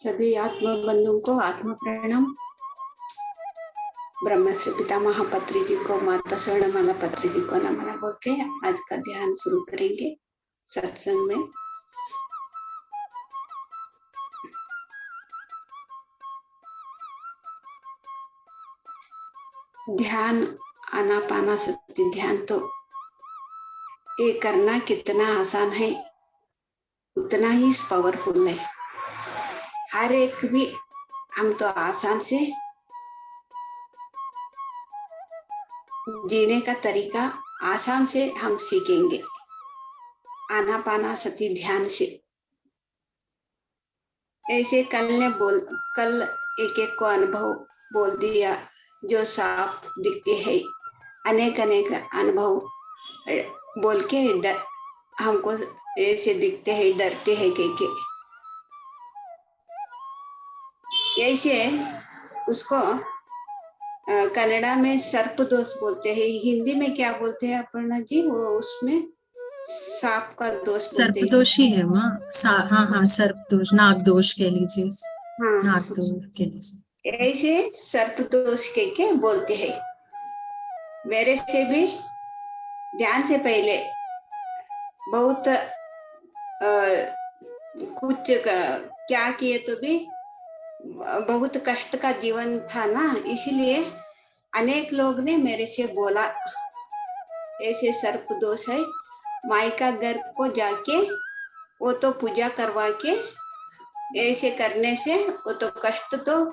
सभी आत्मा बंधुओं को आत्मा प्रणाम। ब्रह्मश्री पिता महापत्री जी को, माता स्वर्णमाला पत्री जी को नमन बोल के आज का ध्यान शुरू करेंगे सत्संग में। ध्यान आनापानासति ध्यान तो ये करना कितना आसान है, उतना ही पावरफुल है। हर एक भी हम तो आसान से जीने का तरीका आसान से हम सीखेंगे आनापानासति ध्यान से। ऐसे कल एक एक को अनुभव बोल दिया, जो सांप दिखते हैं, अनेक अनेक अनुभव बोल के हमको ऐसे दिखते हैं, डरते हैं के ऐसे उसको कन्नड़ा में सर्प दोष बोलते हैं। हिंदी में क्या बोलते हैं अपर्णा जी? वो उसमें सांप का दोष बोलते हैं। सर्प ही है वहाँ। हाँ सर्प दोष, नाग दोष कह लीजिए। हाँ, नाग दोष कह लीजिए। ऐसे सर्प दोष के बोलते हैं। मेरे से भी ध्यान से पहले बहुत कुछ क्या किए तो भी बहुत कष्ट का जीवन था ना, इसीलिए अनेक लोग ने मेरे से बोला ऐसे सर्प दोष है, मायका घर को जाके वो तो पूजा करवा के ऐसे करने से वो तो कष्ट तो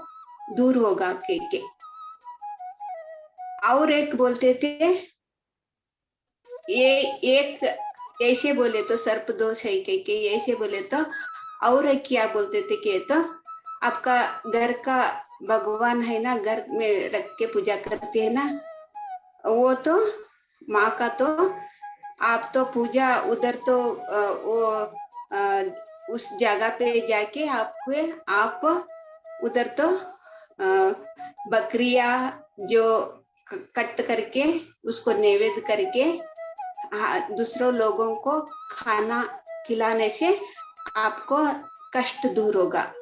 दूर होगा के। और एक बोलते थे, ये एक ऐसे बोले तो सर्प दोष है के ऐसे बोले तो, और क्या बोलते थे कि तो आपका घर का भगवान है ना, घर में रख के पूजा करते हैं ना, वो तो माँ का तो आप तो पूजा उधर तो वो उस जगह पे जाके आप उधर तो बकरिया जो कट करके उसको नैवेद्य करके दूसरों लोगों को खाना खिलाने से आपको कष्ट दूर होगा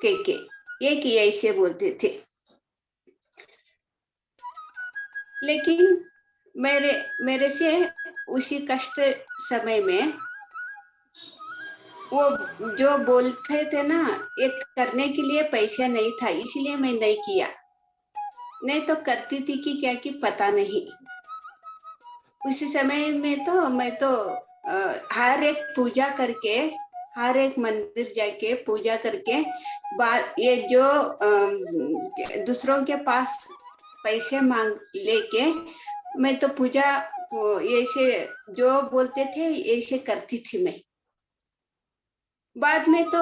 के एक ही ऐसे बोलते थे। लेकिन मेरे से उसी कष्ट समय में वो जो बोलते थे ना, एक करने के लिए पैसा नहीं था, इसलिए मैं नहीं किया, नहीं तो करती थी कि क्या कि पता नहीं। उसी समय में तो मैं तो हर एक पूजा करके, हर एक मंदिर जाके पूजा करके बाद ये जो दूसरों के पास पैसे मांग लेके मैं तो पूजा ऐसे जो बोलते थे ऐसे करती थी मैं। बाद में तो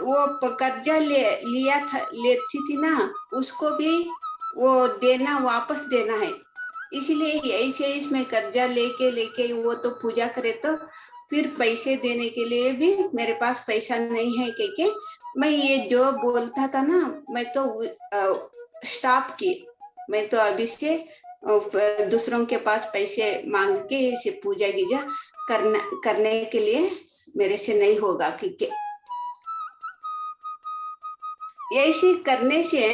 वो कर्जा लेती थी ना, उसको भी वो देना, वापस देना है, इसीलिए ऐसे इसमें कर्जा लेके वो तो पूजा करे तो फिर पैसे देने के लिए भी मेरे पास पैसा नहीं है के मैं ये जो बोलता था ना, मैं तो स्टॉप की। मैं तो अभी से दूसरों के पास पैसे मांग के इसे पूजा गिजा करने के लिए मेरे से नहीं होगा कि ऐसे करने से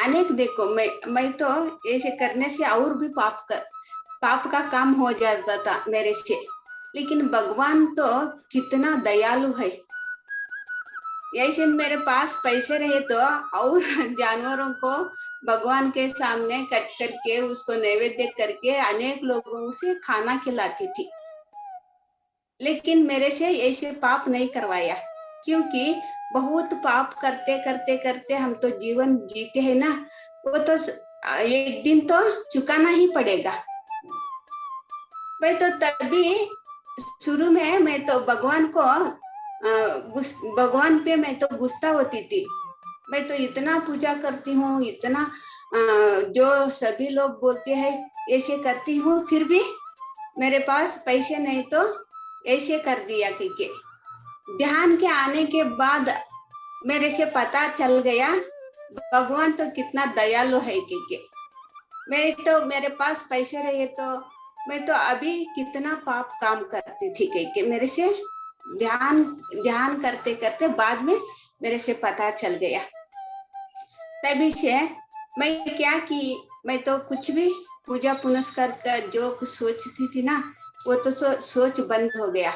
अनेक देखो, मैं तो ऐसे करने से और भी पाप का काम हो जाता था मेरे से। लेकिन भगवान तो कितना दयालु है, ऐसे मेरे पास पैसे रहे तो और जानवरों को भगवान के सामने कट करके उसको नैवेद्य करके अनेक लोगों से खाना खिलाती थी। लेकिन मेरे से ऐसे पाप नहीं करवाया, क्योंकि बहुत पाप करते करते करते हम तो जीवन जीते हैं ना, वो तो एक दिन तो चुकाना ही पड़ेगा। मैं तो तभी शुरू में मैं तो भगवान पे मैं तो गुस्सा होती थी। मैं तो इतना पूजा करती हूँ, इतना जो सभी लोग बोलते हैं ऐसे करती हूँ, फिर भी मेरे पास पैसे नहीं तो ऐसे कर दिया कि ध्यान के आने के बाद मेरे से पता चल गया भगवान तो कितना दयालु है कि मैं तो मेरे पास पैसे रहे तो मैं तो अभी कितना पाप काम करती थी कि मेरे से ध्यान ध्यान करते करते बाद में मेरे से पता चल गया। तभी से मैं क्या कि मैं तो कुछ भी पूजा पुनस्कार का जो कुछ सोचती थी ना, वो तो सोच बंद हो गया।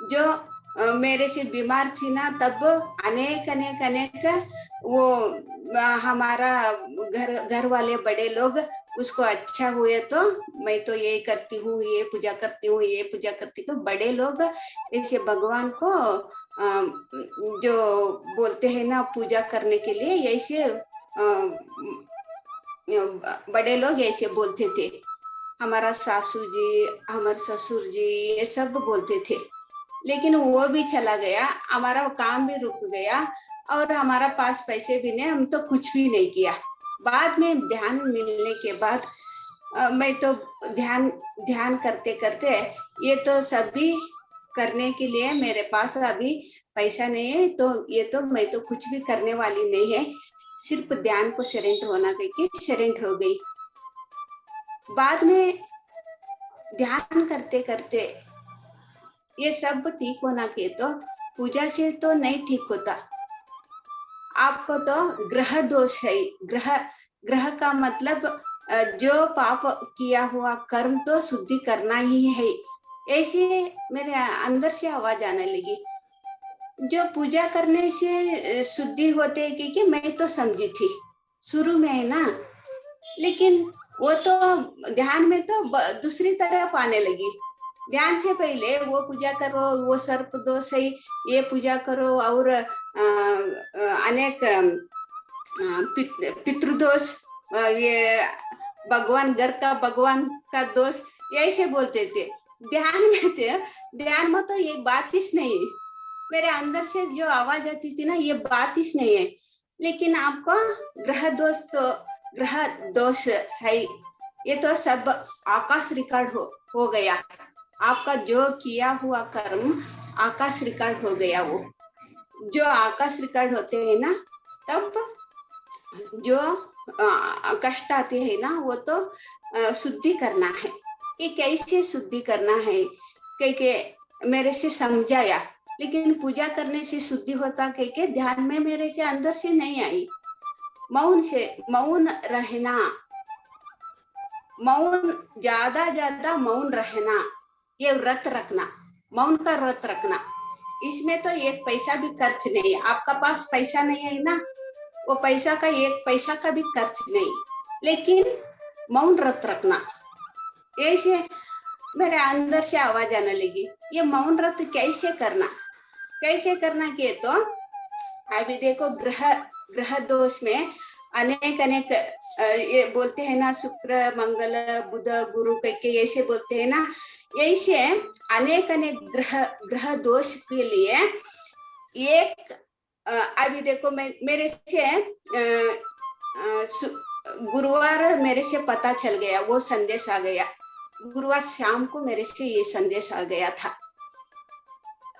जो मेरे से बीमार थी ना, तब अनेक अनेक अनेक वो हमारा घर वाले बड़े लोग उसको अच्छा हुए तो मैं तो ये करती हूँ, ये पूजा करती हूँ, ये पूजा करती हूँ। बड़े लोग ऐसे भगवान को जो बोलते हैं ना पूजा करने के लिए, ऐसे बड़े लोग ऐसे बोलते थे। हमारा सासू जी, हमारे ससुर जी, ये सब बोलते थे। लेकिन वो भी चला गया, हमारा काम भी रुक गया और हमारा पास पैसे भी नहीं, हम तो कुछ भी नहीं किया। बाद में ध्यान मिलने के बाद मैं तो ध्यान ध्यान करते करते ये तो सभी करने के लिए मेरे पास अभी पैसा नहीं है, तो ये तो मैं तो कुछ भी करने वाली नहीं है, सिर्फ ध्यान को सरेंडर होना करके सरेंडर हो गई। बाद में ध्यान करते करते ये सब ठीक होना के तो पूजा से तो नहीं ठीक होता। आपको तो ग्रह दोष है। ग्रह ग्रह का मतलब जो पाप किया हुआ कर्म तो शुद्धि करना ही है। ऐसे मेरे अंदर से आवाज आने लगी, जो पूजा करने से शुद्धि होते कि मैं तो समझी थी शुरू में है ना, लेकिन वो तो ध्यान में तो दूसरी तरफ आने लगी। ध्यान से पहले वो पूजा करो, वो सर्प दोष है, ये पूजा करो, और अनेक पितृदोष, ये भगवान घर का भगवान का दोष, ऐसे बोलते थे। ध्यान में तो ये बात ही नहीं है। मेरे अंदर से जो आवाज आती थी ना, ये बात ही नहीं है। लेकिन आपको ग्रह दोष है, ये तो सब आकाश रिकॉर्ड हो गया। आपका जो किया हुआ कर्म आकाश रिकॉर्ड हो गया। वो जो आकाश रिकॉर्ड होते हैं ना, तब जो कष्ट आते हैं ना, वो तो शुद्धि करना है। ये कैसे शुद्धि करना है, क्योंकि मेरे से समझाया, लेकिन पूजा करने से शुद्धि होता क्योंकि ध्यान में मेरे से अंदर से नहीं आई। मौन रहना, मौन ज्यादा मौन रहना, ये व्रत रखना, मौन का व्रत रखना। इसमें तो एक पैसा भी खर्च नहीं है। आपका पास पैसा नहीं है ना, वो पैसा का एक पैसा का भी खर्च नहीं, लेकिन मौन व्रत रखना। ऐसे मेरे अंदर से आवाज आने लगी, ये मौन व्रत कैसे करना के तो अभी देखो ग्रह दोष में अनेक अनेक ये बोलते हैं ना, शुक्र मंगल बुध गुरु के ऐसे बोलते हैं ना, ऐसे अनेक अनेक ग्रह दोष के लिए एक अभी देखो मेरे से गुरुवार मेरे से पता चल गया, वो संदेश आ गया। गुरुवार शाम को मेरे से ये संदेश आ गया था।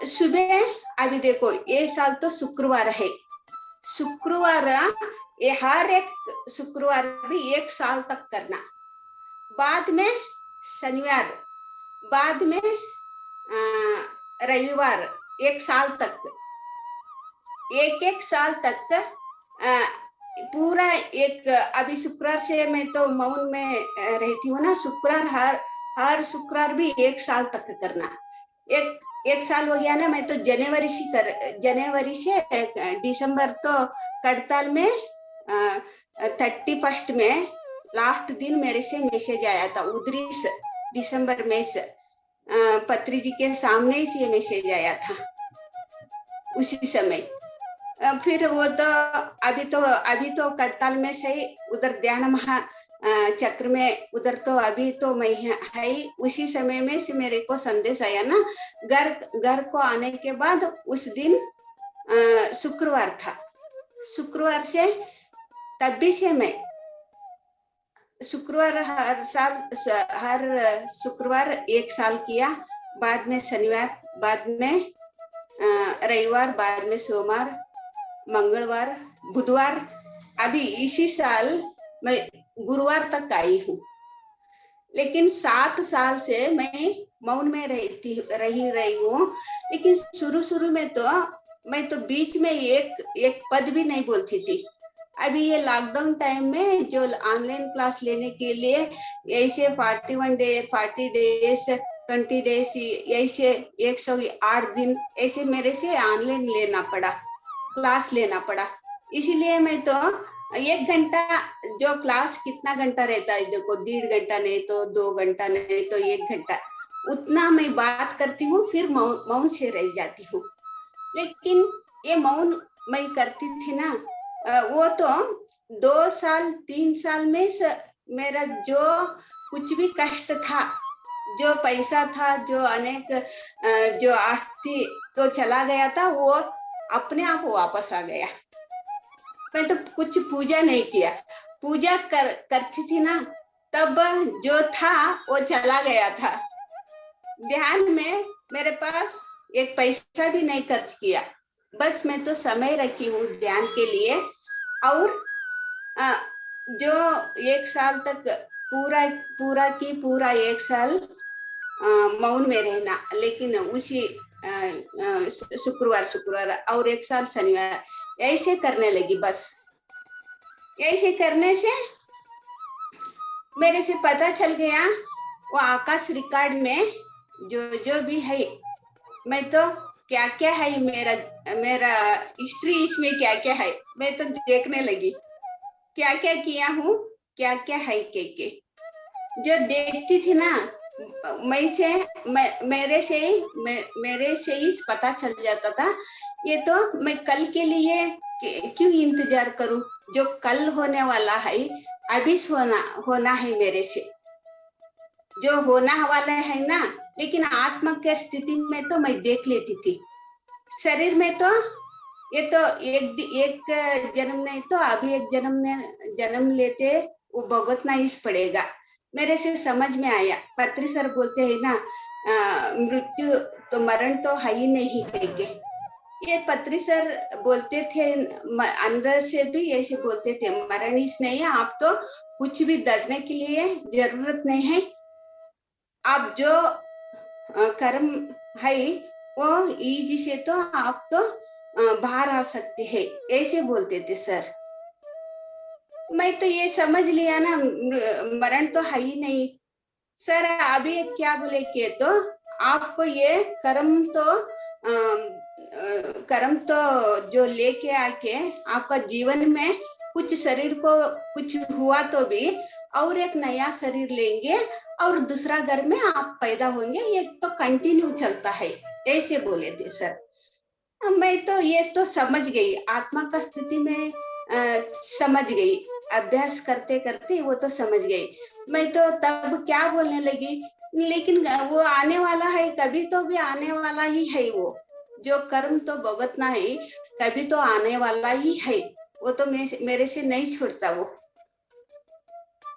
सुबह अभी देखो ये साल तो शुक्रवार है, शुक्रवार ये हर एक शुक्रवार भी 1 साल तक करना, बाद में शनिवार, बाद में रविवार, 1 साल तक, एक साल तक पूरा एक। अभी शुक्रवार से मैं तो मौन में रहती हूँ ना, शुक्रवार हर शुक्रवार भी 1 साल तक करना। एक साल हो गया ना, मैं तो जनवरी से दिसंबर तो कड़ताल में 31 में लास्ट दिन मेरे से मैसेज आया था, उधरी दिसंबर में पत्री जी के सामने ही से मैसेज आया था उसी समय। फिर वो तो अभी तो कड़ताल में से उधर ध्यान महा चक्र में, उधर तो अभी तो मैं है, उसी समय में से मेरे को संदेश आया ना। घर को आने के बाद उस दिन शुक्रवार था, शुक्रवार से तभी से मैं शुक्रवार हर शुक्रवार 1 साल किया, बाद में शनिवार, बाद में रविवार, बाद में सोमवार, मंगलवार, बुधवार। अभी इसी साल मैं गुरुवार तक आई हूँ। लेकिन 7 साल से मैं मौन में रही हूँ। लेकिन शुरू शुरू में तो मैं तो बीच में एक एक पद भी नहीं बोलती थी। अभी ये लॉकडाउन टाइम में जो ऑनलाइन क्लास लेने के लिए ऐसे 40 डेज 20 डेज ऐसे 108 दिन ऐसे मेरे से ऑनलाइन लेना पड़ा, क्लास लेना पड़ा। इसीलिए मैं तो 1 घंटा, जो क्लास कितना घंटा रहता है देखो, 1.5 घंटा नहीं तो 2 घंटा नहीं तो 1 घंटा, उतना मैं बात करती हूँ, फिर मौन से रह जाती हूँ। लेकिन ये मौन मैं करती थी ना, वो तो 2 साल 3 साल में मेरा जो कुछ भी कष्ट था, जो पैसा था, जो अनेक जो आस्ति तो चला गया था, वो अपने आप वापस आ गया। मैं तो कुछ पूजा नहीं किया, पूजा करती थी ना, तब जो था वो चला गया था। ध्यान में मेरे पास एक पैसा भी नहीं खर्च किया, बस मैं तो समय रखी हूँ ध्यान के लिए। और जो 1 साल तक पूरा पूरा की पूरा 1 साल मौन में रहना, लेकिन उसी शुक्रवार शुक्रवार और 1 साल शनिवार ऐसे करने लगी। बस ऐसे करने से मेरे से पता चल गया, वो आकाश रिकॉर्ड में जो जो भी है, मैं तो क्या क्या है, मेरा हिस्ट्री इसमें क्या क्या है, मैं तो देखने लगी क्या क्या किया हूँ, क्या क्या है के जो देखती थी ना, मेरे से ही पता चल जाता था। ये तो मैं कल के लिए क्यों इंतजार करूं, जो कल होने वाला है अभी होना है मेरे से, जो होना वाला है ना। लेकिन आत्मा की स्थिति में तो मैं देख लेती थी। शरीर में तो ये तो एक जन्म नहीं तो अभी एक जन्म लेते वो भुगतना ही पड़ेगा। मेरे से समझ में आया, पत्री सर बोलते हैं ना, मृत्यु तो मरण तो है ही नहीं कहेंगे। ये पत्री सर बोलते थे, अंदर से भी ऐसे बोलते थे, मरण ही नहीं है, आप तो कुछ भी डरने के लिए जरूरत नहीं है, आप जो कर्म है वो ईजी से तो आप तो बाहर आ सकते हैं, ऐसे बोलते थे सर। मैं तो ये समझ लिया ना, मरण तो है ही नहीं। सर अभी क्या बोले के तो आपको ये कर्म तो जो लेके आके आपका जीवन में कुछ शरीर को कुछ हुआ तो भी और एक नया शरीर लेंगे और दूसरा घर में आप पैदा होंगे, ये तो कंटिन्यू चलता है, ऐसे बोले थे सर। मैं तो ये तो समझ गई, आत्मा का स्थिति में समझ गई, अभ्यास करते करते वो तो समझ गई। मैं तो तब क्या बोलने लगी, लेकिन वो आने वाला है, कभी तो भी आने वाला ही है, वो जो कर्म तो भुगतना है कभी तो आने वाला ही है, वो तो मेरे से नहीं छोड़ता वो।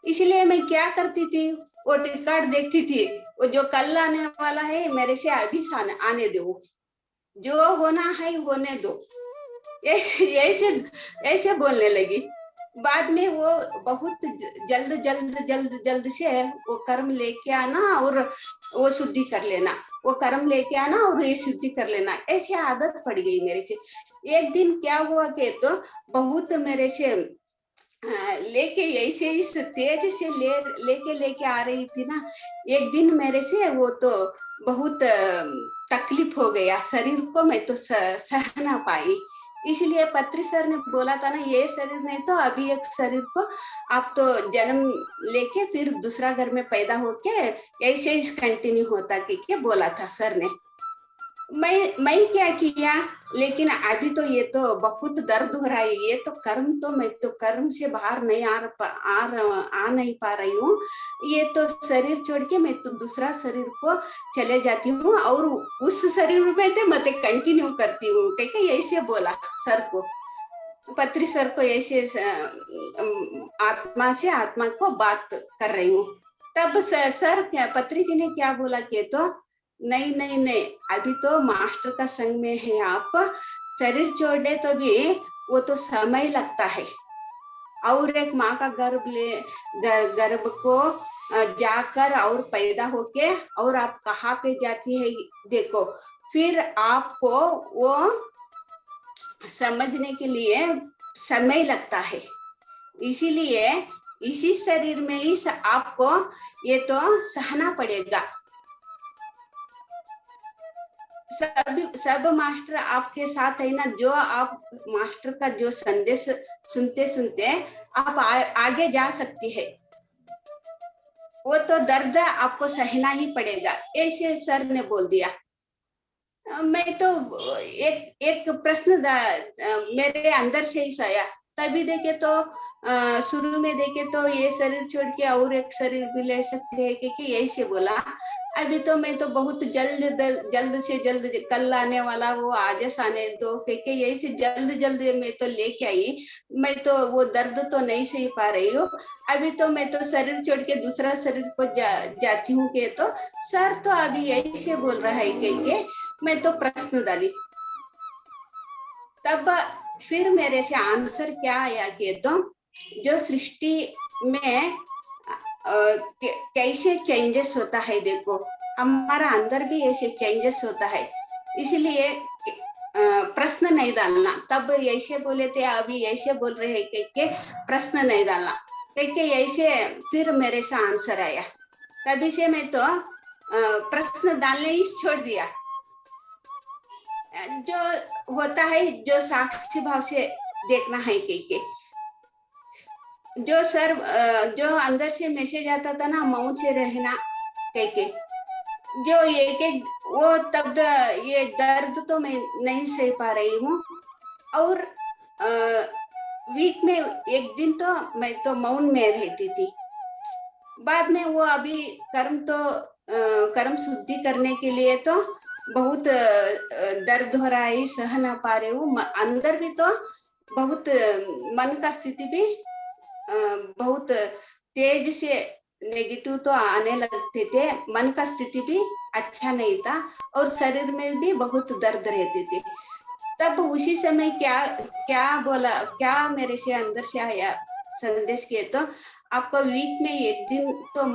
इसलिए मैं क्या करती थी, वो रिकॉर्ड देखती थी, वो जो कल आने वाला है मेरे से अभी आने दो, जो होना है होने दो, ऐसे ऐसे बोलने लगी। बाद में वो बहुत जल्द जल्द जल्द जल्द से वो कर्म लेके आना और वो शुद्धि कर लेना, वो कर्म लेके आना और ये शुद्धि कर लेना, ऐसी आदत पड़ गई मेरे से। एक दिन क्या हुआ कि तो बहुत मेरे से लेके ऐसे इस तेज से लेके आ रही थी ना, एक दिन मेरे से वो तो बहुत तकलीफ हो गया शरीर को, मैं तो सह ना पाई। इसलिए पत्री सर ने बोला था ना, ये शरीर नहीं तो अभी एक शरीर को आप तो जन्म लेके फिर दूसरा घर में पैदा होके ऐसे ही कंटिन्यू होता कि बोला था सर ने। मैं क्या किया, लेकिन अभी तो ये तो बहुत दर्द हो रहा है, ये तो मैं तो कर्म से बाहर नहीं आ नहीं पा रही हूँ। ये तो शरीर छोड़ के मैं तो दूसरा शरीर को चले जाती हूँ और उस शरीर में तो मैं कंटिन्यू करती हूँ, ठीक ऐसे बोला सर को, पत्री सर को, ऐसे आत्मा से आत्मा को बात कर रही हूँ। तब सर पत्री जी ने क्या बोला कि तो नहीं नहीं नहीं, अभी तो मास्टर का संग में है आप, शरीर छोड़े तो भी वो तो समय लगता है, और एक माँ का गर्भ को जाकर और पैदा होके और आप कहाँ पे जाती है देखो, फिर आपको वो समझने के लिए समय लगता है। इसीलिए इसी शरीर में ही आपको ये तो सहना पड़ेगा। सब मास्टर आपके साथ है ना, जो आप मास्टर का जो संदेश सुनते सुनते आप आगे जा सकती है। वो तो दर्द आपको सहना ही पड़ेगा, ऐसे सर ने बोल दिया। मैं तो एक एक प्रश्न मेरे अंदर से ही आया। तभी देखे तो शुरू में देखे तो ये शरीर छोड़ के और एक शरीर भी ले सकते हैं, क्योंकि यही से बोला। अभी तो मैं तो बहुत जल्द से जल्द कल आने वाला वो आज आने दो, क्योंकि यही से जल्द मैं तो लेके आई। मैं तो वो दर्द तो नहीं सही पा रही हूँ। अभी तो मैं तो शरीर छोड़ के दूसरा शरीर को जाती हूँ के तो सर तो अभी यही से बोल रहा है कि मैं तो प्रश्न डाली। तब फिर मेरे से आंसर क्या आया कि तो जो सृष्टि में कैसे चेंजेस होता है, देखो हमारा अंदर भी ऐसे चेंजेस होता है। इसलिए प्रश्न नहीं डालना। तब ऐसे बोले थे, अभी ऐसे बोल रहे हैं कि प्रश्न नहीं डालना, क्योंकि ऐसे फिर मेरे से आंसर आया। तभी से मैं तो प्रश्न डालने ही छोड़ दिया। जो होता है जो साक्षी भाव से देखना है के जो सर जो अंदर से मैसेज आता था ना, मौन से रहना के जो एक एक वो तब ये दर्द तो मैं नहीं सह पा रही हूँ। और वीक में एक दिन तो मैं तो मौन में रहती थी। बाद में वो अभी कर्म तो कर्म शुद्धि करने के लिए तो बहुत दर्द हो रहा है, सह ना पा रहे हूँ अंदर भी। तो बहुत मन का स्थिति भी बहुत तेज से नेगेटिव तो आने लगते थे। मन का स्थिति भी अच्छा नहीं था और शरीर में भी बहुत दर्द रहते थे। तब उसी समय क्या क्या बोला, क्या मेरे से अंदर से आया संदेश के तो आपको वीक में एक दिन तो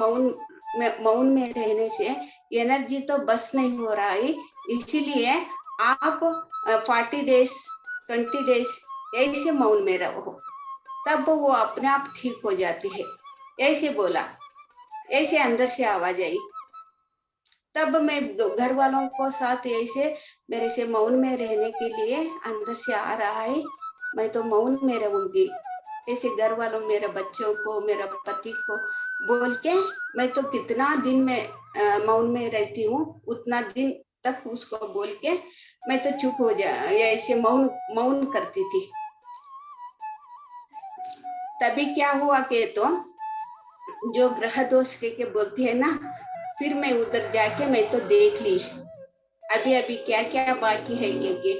मौन में रहने से एनर्जी तो बस नहीं हो रहा है। इसीलिए आप 40 डेज 20 डेज ऐसे मौन में रहो, तब वो अपने आप ठीक हो जाती है। ऐसे बोला, ऐसे अंदर से आवाज आई। तब मैं घर वालों को साथ ऐसे मेरे से मौन में रहने के लिए अंदर से आ रहा है, मैं तो मौन में रहूंगी। ऐसे घर वालों, मेरे बच्चों को, मेरे पति को बोल के मैं तो कितना दिन में मौन में रहती हूँ, उतना दिन तक उसको बोल के मैं तो चुप हो जा, ऐसे मौन मौन करती थी। तभी क्या हुआ कि तो जो ग्रह दोष के बोलती है ना, फिर मैं उधर जाके मैं तो देख ली अभी अभी क्या क्या बाकी है के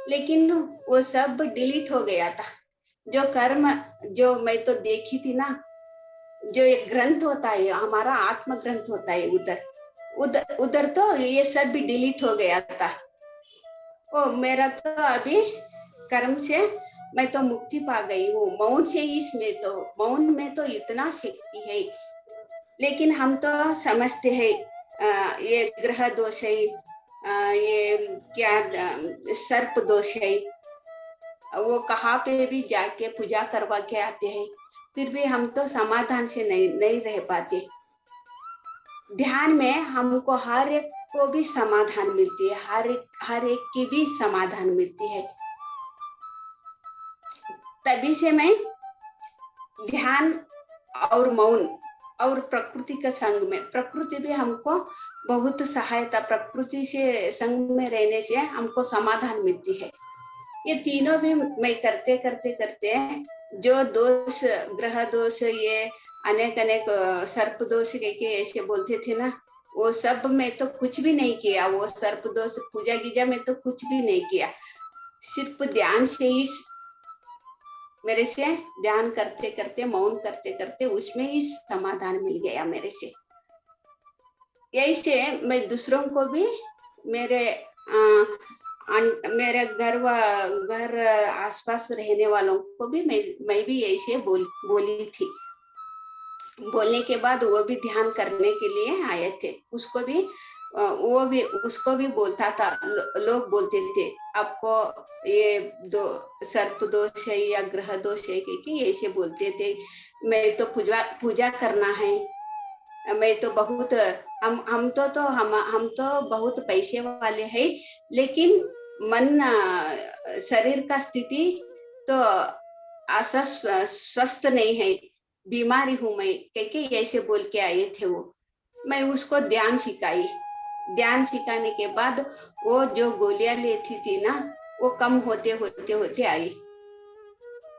लेकिन वो सब डिलीट हो गया था। जो कर्म जो मैं तो देखी थी ना, जो एक ग्रंथ होता है हमारा आत्म ग्रंथ होता है, उधर उधर उधर तो ये सब भी डिलीट हो गया था। ओ मेरा तो अभी कर्म से मैं तो मुक्ति पा गई हूँ। मौन से ही इसमें तो मौन में तो इतना शक्ति है। लेकिन हम तो समझते हैं ये ग्रह दोष है, ये क्या सर्प दोष है। वो कहाँ पे भी जाके पूजा करवा के आते हैं, फिर भी हम तो समाधान से नहीं रह पाते। ध्यान में हमको हर एक को भी समाधान मिलती है, हर एक की भी समाधान मिलती है। तभी से मैं ध्यान और मौन और प्रकृति के संग में, प्रकृति भी हमको बहुत सहायता, प्रकृति से संग में रहने से हमको समाधान मिलती है। ये तीनों भी मैं करते करते करते जो दोष, ग्रह दोष, ये अनेक अनेक सर्प दोष के ऐसे बोलते थे ना, वो सब मैं तो कुछ भी नहीं किया। वो सर्प दोष पूजा गीजा में तो कुछ भी नहीं किया, सिर्फ ध्यान से ही मेरे से ध्यान करते करते, मौन करते करते उसमें ही समाधान मिल गया मेरे से। यही से मैं दूसरों को भी, मेरे मेरे घर आसपास रहने वालों को भी मैं भी ऐसे बोली थी। बोलने के बाद वो भी ध्यान करने के लिए आए थे। वो भी उसको भी बोलता था, लोग बोलते थे आपको ये दो सर्प दोष है या ग्रह दोष है कि ऐसे बोलते थे। मैं तो पूजा पूजा करना है, मैं तो बहुत हम तो बहुत पैसे वाले हैं, लेकिन मन शरीर का स्थिति तो स्वस्थ नहीं है, बीमारी हूं मैं, क्योंकि ऐसे बोल के आए थे वो। मैं उसको ध्यान सिखाई। ध्यान सिखाने के बाद वो जो गोलियां लेती थी ना, वो कम होते होते होते आई।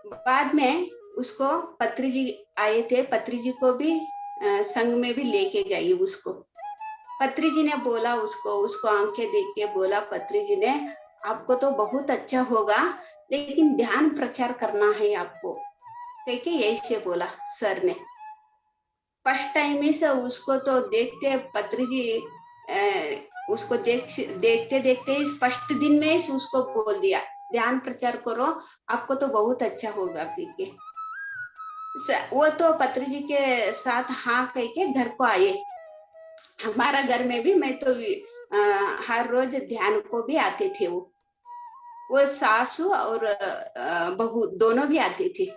बाद में उसको पत्री जी आए थे, पत्री जी को भी संग में भी लेके गई उसको। पत्री जी ने बोला उसको आंखें देख के बोला पत्री जी ने, आपको तो बहुत अच्छा होगा, लेकिन ध्यान प्रचार करना है आपको, कह के ऐसे बोला सर ने। फर्स्ट टाइम ही से उसको तो देखते पत्री जी उसको देखते देखते इस फर्स्ट दिन में ही उसको बोल दिया, ध्यान प्रचार करो, आपको तो बहुत अच्छा होगा के। वो तो पत्री जी के साथ हाँ कह के घर को आए। हमारा घर में भी मैं तो हर रोज ध्यान को भी आते थे वो सासू और बहू दोनों भी आते थे।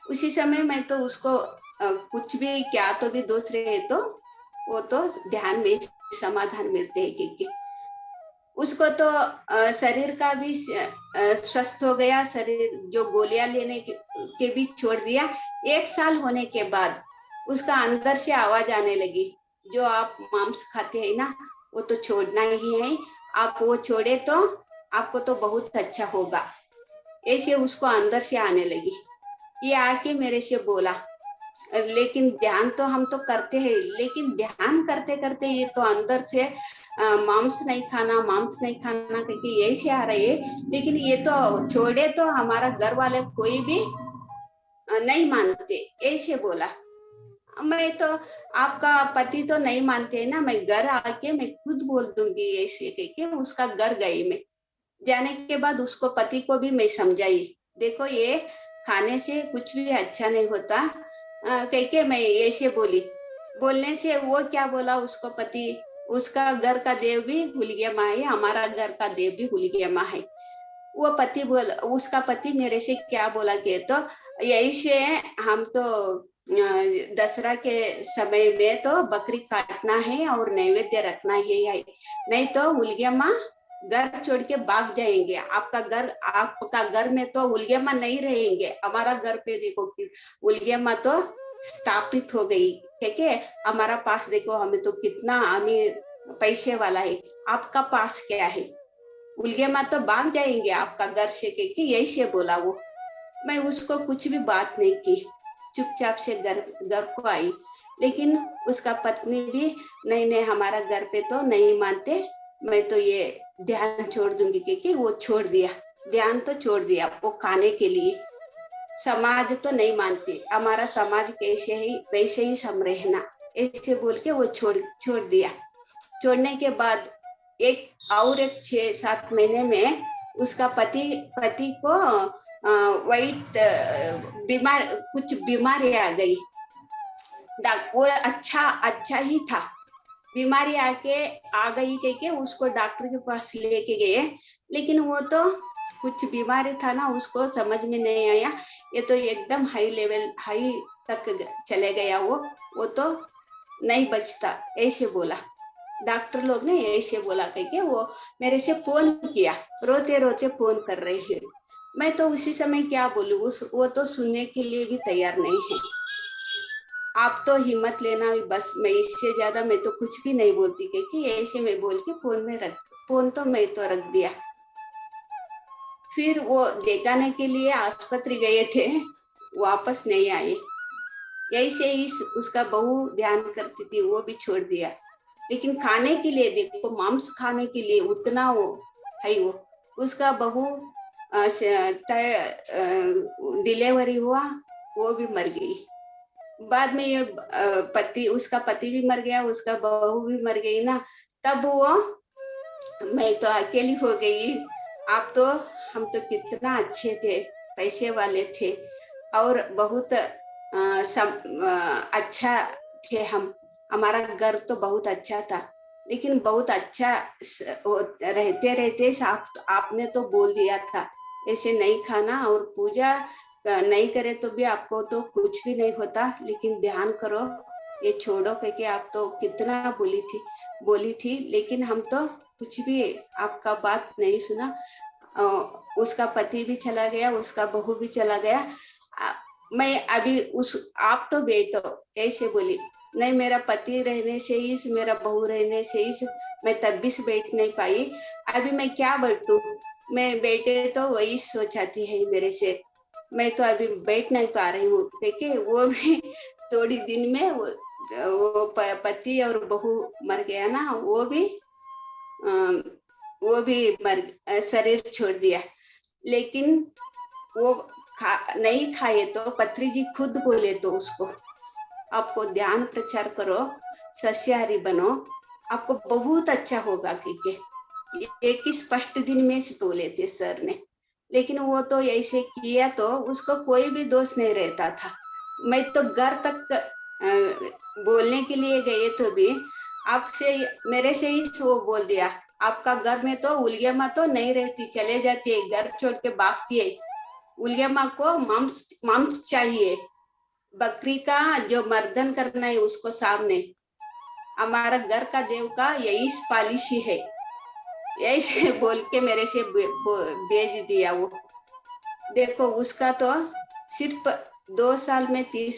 उसी समय मैं तो उसको कुछ भी क्या तो भी दोष रहे तो वो तो ध्यान में समाधान मिलते हैं क्योंकि उसको तो शरीर का भी स्वस्थ हो गया, शरीर जो गोलियां लेने के भी छोड़ दिया। 1 साल होने के बाद उसका अंदर से आवाज आने लगी, जो आप मांस खाते हैं ना वो तो छोड़ना ही है, आप वो छोड़े तो आपको तो बहुत अच्छा होगा, ऐसे उसको अंदर से आने लगी। ये आके मेरे से बोला, लेकिन ध्यान तो हम तो करते हैं, लेकिन ध्यान करते करते ये तो अंदर से मांस नहीं खाना करके यही से आ रही है, लेकिन ये तो छोड़े तो हमारा घर वाले कोई भी नहीं मानते, ऐसे बोला। मैं तो आपका पति तो नहीं मानते है ना, मैं घर आके मैं खुद बोल दूंगी ऐसे करके उसका घर गई। मैं जाने के बाद उसको पति को भी मैं समझाई, देखो ये खाने से कुछ भी अच्छा नहीं होता कह के मैं ऐसे बोली। बोलने से वो क्या बोला उसको पति, उसका घर का देव भी हुलिया माँ है, हमारा घर का देव भी हुलिया माँ है। वो पति बोल उसका पति मेरे से क्या बोला के तो यही से हम तो दसरा के समय में तो बकरी काटना है और नैवेद्य रखना है, नहीं तो हुलिया माँ घर छोड़ के भाग जाएंगे, आपका घर में तो उलगेमा नहीं रहेंगे, हमारा घर पे देखो कि उलगेमा तो स्थापित हो गई, ठीक है। हमारा पास देखो हमें तो कितना अमीर पैसे वाला है, आपका पास क्या है, उलगेमा तो भाग जाएंगे आपका घर से के यही से बोला वो। मैं उसको कुछ भी बात नहीं की, चुपचाप से घर को आई। लेकिन उसका पत्नी भी नहीं नहीं हमारा घर पे तो नहीं मानते, मैं तो ये ध्यान छोड़ दूंगी, क्योंकि वो छोड़ दिया, ध्यान तो छोड़ दिया वो खाने के लिए। समाज तो नहीं मानती, हमारा समाज कैसे ही वैसे ही सम रहना, ऐसे बोल के वो छोड़ दिया। छोड़ने के बाद एक 6-7 महीने में उसका पति को वाइट बीमार कुछ बीमारी आ गई। वो अच्छा ही था, बीमारी आ गई के उसको डॉक्टर के पास लेके गए, लेकिन वो तो कुछ बीमारी था ना, उसको समझ में नहीं आया, ये तो एकदम हाई तक चले गया, वो तो नहीं बचता, ऐसे बोला डॉक्टर लोग ने, ऐसे बोला करके वो मेरे से फोन किया, रोते रोते फोन कर रही है। मैं तो उसी समय क्या बोलूं, वो तो सुनने के लिए भी तैयार नहीं है। आप तो हिम्मत लेना बस, मैं इससे ज्यादा मैं तो कुछ भी नहीं बोलती, क्योंकि ऐसे मैं बोल के फोन तो मैं तो रख दिया। फिर वो दिखाने के लिए आस्पत्रि गए थे, वापस नहीं आए। यही से उसका बहू ध्यान करती थी, वो भी छोड़ दिया। लेकिन खाने के लिए देखो, मांस खाने के लिए उतना वो है, वो उसका बहू डिलीवरी हुआ, वो भी मर गई। बाद में ये उसका पति भी मर गया, उसका बहू भी मर गई ना, तब वो मैं तो अकेली हो गई। आप तो हम तो कितना अच्छे थे, पैसे वाले थे और बहुत सब अच्छा थे हम। हमारा घर तो बहुत अच्छा था, लेकिन बहुत अच्छा रहते रहते आपने तो बोल दिया था ऐसे नहीं खाना, और पूजा नहीं करे तो भी आपको तो कुछ भी नहीं होता, लेकिन ध्यान करो, ये छोड़ो करके आप तो कितना बोली थी, लेकिन हम तो कुछ भी आपका बात नहीं सुना। उसका पति भी चला गया, उसका बहू भी चला गया। मैं अभी आप तो बैठो ऐसे बोली। नहीं, मेरा पति रहने से ही, मेरा बहू रहने से ही मैं तब भी से बैठ नहीं पाई। अभी मैं क्या बैठू, मैं बैठे तो वही सोचाती है मेरे से, मैं तो अभी बैठ नहीं पा रही हूँ। देखिए वो भी थोड़ी दिन में वो पति और बहू मर गया ना, वो भी शरीर छोड़ दिया। लेकिन वो नहीं खाए तो पत्री जी खुद बोले तो उसको, आपको ध्यान प्रचार करो, सस्याहारी बनो, आपको बहुत अच्छा होगा क्योंकि एक ही स्पष्ट दिन में से बोले थे सर ने। लेकिन वो तो ऐसे किया तो उसको कोई भी दोष नहीं रहता था। मैं तो घर तक बोलने के लिए गए तो भी आपसे, मेरे से ही वो बोल दिया, आपका घर में तो उलियमा तो नहीं रहती, चले जाती है, घर छोड़ के भागती है। उलियमा को मांस चाहिए, बकरी का जो मर्दन करना है उसको सामने। हमारा घर का देव का यही पॉलिसी है, ऐसे बोल के मेरे से भेज दिया वो। देखो उसका तो सिर्फ 2 साल में, 3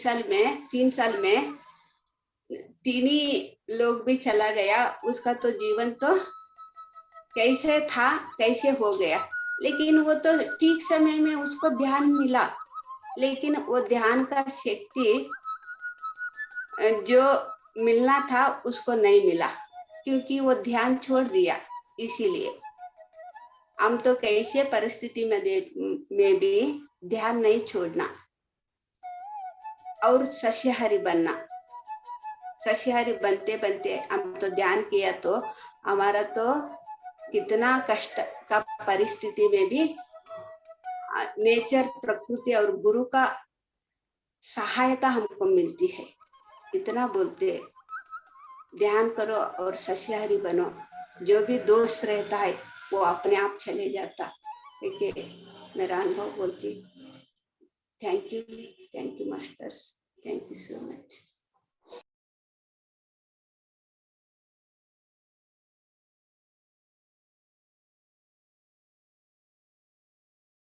साल में तीन ही लोग भी चला गया। उसका तो जीवन तो कैसे था कैसे हो गया। लेकिन वो तो ठीक समय में उसको ध्यान मिला, लेकिन वो ध्यान का शक्ति जो मिलना था उसको नहीं मिला, क्योंकि वो ध्यान छोड़ दिया। इसीलिए हम तो कैसे परिस्थिति में भी ध्यान नहीं छोड़ना और सस्याहारी बनना। सस्याहारी बनते बनते हम तो ध्यान किया तो हमारा तो कितना कष्ट का परिस्थिति में भी नेचर, प्रकृति और गुरु का सहायता हमको मिलती है। इतना बोलते, ध्यान करो और सस्याहारी बनो, जो भी दोष रहता है वो अपने आप चले जाता। देखिए मेरा अनुभव बोलती। Thank you masters, thank you so much.